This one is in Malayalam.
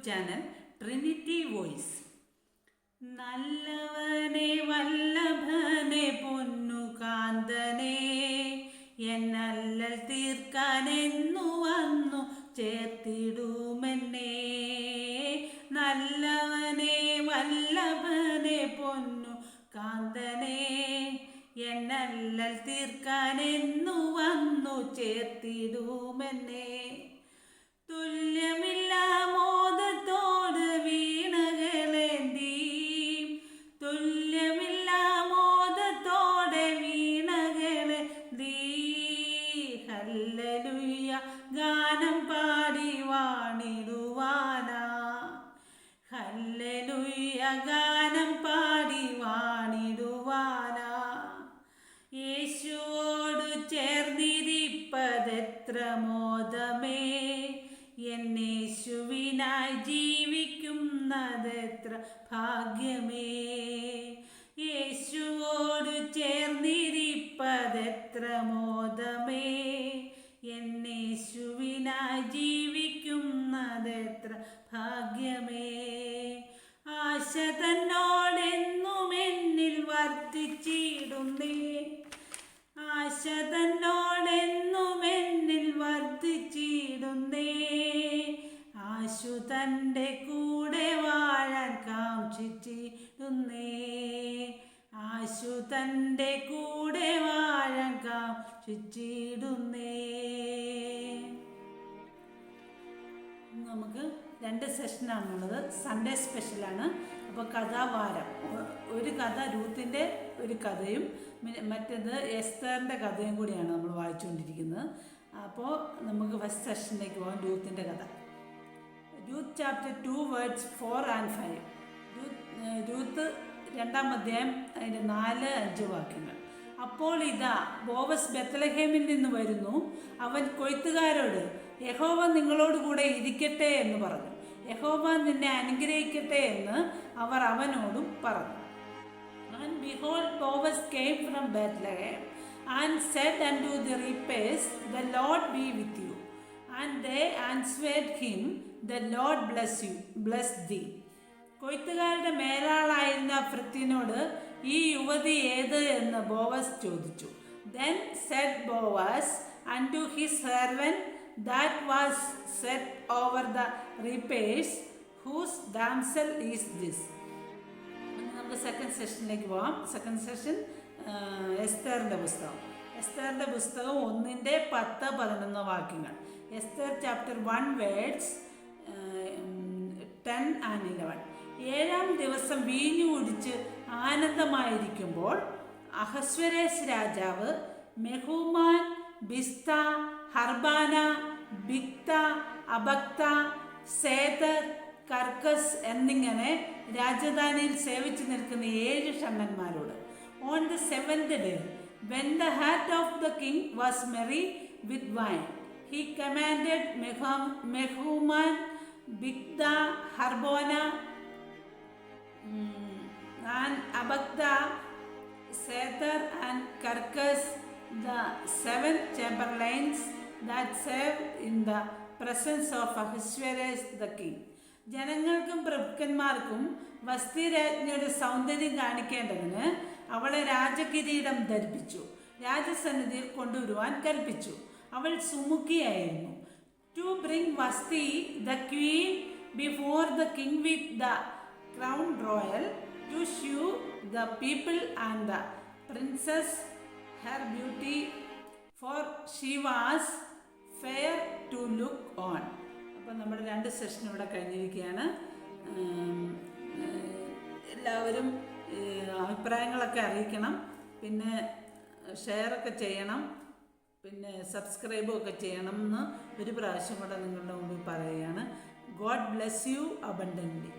Channel Trinity Voice. നല്ലവനെ വല്ലഭനെ പൊന്നു കാന്തനെ, എന്നല്ലൽ തീർക്കാനെന്നു വന്നു ചേർത്തിടുമെന്നെ. നല്ലവനെ വല്ലഭനെ പൊന്നു കാന്തനെ, എന്നല്ലൽ തീർക്കാനെന്നു വന്നു ചേർത്തിടുമെന്നെ. തുല്യമില്ല മോദത്തോട് വീണകളേന്തി, തുല്യമില്ല മോദത്തോടെ വീണകളേന്തി. ഹല്ലേലൂയ ഗാനം പാടി വാണിടുവാനാ, ഹല്ലേലൂയ ഗാനം പാടി വാണിടുവാനാ. യേശുവോടു ചേർന്നിരിപ്പതെത്ര മോദമേ, എന്നേശുവിനായി ജീവിക്കുന്നതെത്ര ഭാഗ്യമേ. യേശുവോടു ചേർന്നിരിപ്പതെത്ര മോദമേ, എന്നേശുവിനായി ജീവിക്കുന്നതെത്ര ഭാഗ്യമേ. ആശ തന്നോടെന്നും എന്നിൽ വർദ്ധിച്ചിടുന്നേ, ആശ തന്നോടെന്നും എന്നിൽ വർദ്ധിച്ചിടുന്നേ. ആശു തൻ്റെ കൂടെ വാഴാൻ കാക്ഷിച്ചിടുന്നേ, ആശു തൻ്റെ കൂടെ വാഴാൻ കാക്ഷിച്ചിടുന്നേ. നമുക്ക് 2 സെഷനാണുള്ളത്. സൺഡേ സ്പെഷ്യലാണ്. അപ്പോൾ കഥാവാരം, ഒരു കഥ രൂത്തിൻ്റെ ഒരു കഥയും മറ്റേത് എസ്തറിൻ്റെ കഥയും കൂടിയാണ് നമ്മൾ വായിച്ചുകൊണ്ടിരിക്കുന്നത്. അപ്പോൾ നമുക്ക് ഫസ്റ്റ് സെഷനിലേക്ക് പോകാം. രൂത്തിൻ്റെ കഥ. Ruth chapter 2 words 4 and 5. Ruth 2-ാം അധ്യായം അതിൻ്റെ 4-5 വാക്യങ്ങൾ. അപ്പോൾ ഇതാ ബോവസ് ബെത്ലഹേമിൽ നിന്ന് വരുന്നു. അവൻ കൊയ്ത്തുകാരോട്, യഹോവ നിങ്ങളോട് കൂടെ ഇരിക്കട്ടെ എന്ന് പറഞ്ഞു. യഹോവ നിന്നെ അനുഗ്രഹിക്കട്ടെ എന്ന് അവർ അവനോടും പറഞ്ഞു. And behold, Boaz came from Bethlehem and said unto the reapers, The Lord be with you. And they answered him, The Lord bless thee. കൊയ്ത്തുകാരുടെ മേലാളായിരുന്ന ഫ്രിത്തിനോട്, ഈ യുവതി ഏത് എന്ന് ബോവസ് ചോദിച്ചു. Then said Boaz unto his servant that was set over the reapers, Whose damsel is this? നമുക്ക് സെക്കൻഡ് സെഷനിലേക്ക് പോകാം. സെക്കൻഡ് സെഷൻ എസ്തറിൻ്റെ പുസ്തകം. എസ്തറിൻ്റെ പുസ്തകം 1-10-11 വാക്യങ്ങൾ. Esther chapter 1 words 10 and 11. 7-ാം ദിവസം വീഞ്ഞു കുടിച്ച് ആനന്ദമായിരിക്കുമ്പോൾ അഹസ്വേരോസ് രാജാവ് മെഹൂമാൻ, ബിസ്ത, ഹർബാന, ബിഗ്ത, അബക്ത, സേതർ, കർക്കസ് എന്നിങ്ങനെ രാജധാനിയിൽ സേവിച്ചു നിൽക്കുന്ന 7 ഷണ്ഡന്മാരോട്, On the 7th day, when the heart of the king was merry with wine, he commanded Mehuman, Bigtha, Harbona, and Abagtha, Sethar and Karkas, the 7 chamberlains that served in the presence of Ahasuerus the king. ജനങ്ങൾക്കും പ്രഭുക്കന്മാർക്കും വസ്തി രാജ്ഞിയുടെ സൗന്ദര്യം കാണിക്കേണ്ടതിന് അവളെ രാജകിരീടം ധരിപ്പിച്ചു, രാജസന്നിധിയിൽ കൊണ്ടുവരുവാൻ കൽപ്പിച്ചു. അവൾ സുമുഖിയായിരുന്നു. To bring Vasti the queen before the king with the crown royal, to shew the people and the princess her beauty, for she was fair to look on. അപ്പം നമ്മുടെ 2 സെഷൻ ഇവിടെ കഴിഞ്ഞിരിക്കുകയാണ്. എല്ലാവരും അഭിപ്രായങ്ങളൊക്കെ അറിയിക്കണം, പിന്നെ ഷെയറൊക്കെ ചെയ്യണം, പിന്നെ സബ്സ്ക്രൈബും ഒക്കെ ചെയ്യണം എന്ന് ഒരു പ്രാവശ്യം കൂടെ നിങ്ങളുടെ മുമ്പിൽ പറയുകയാണ്. God bless you abundantly.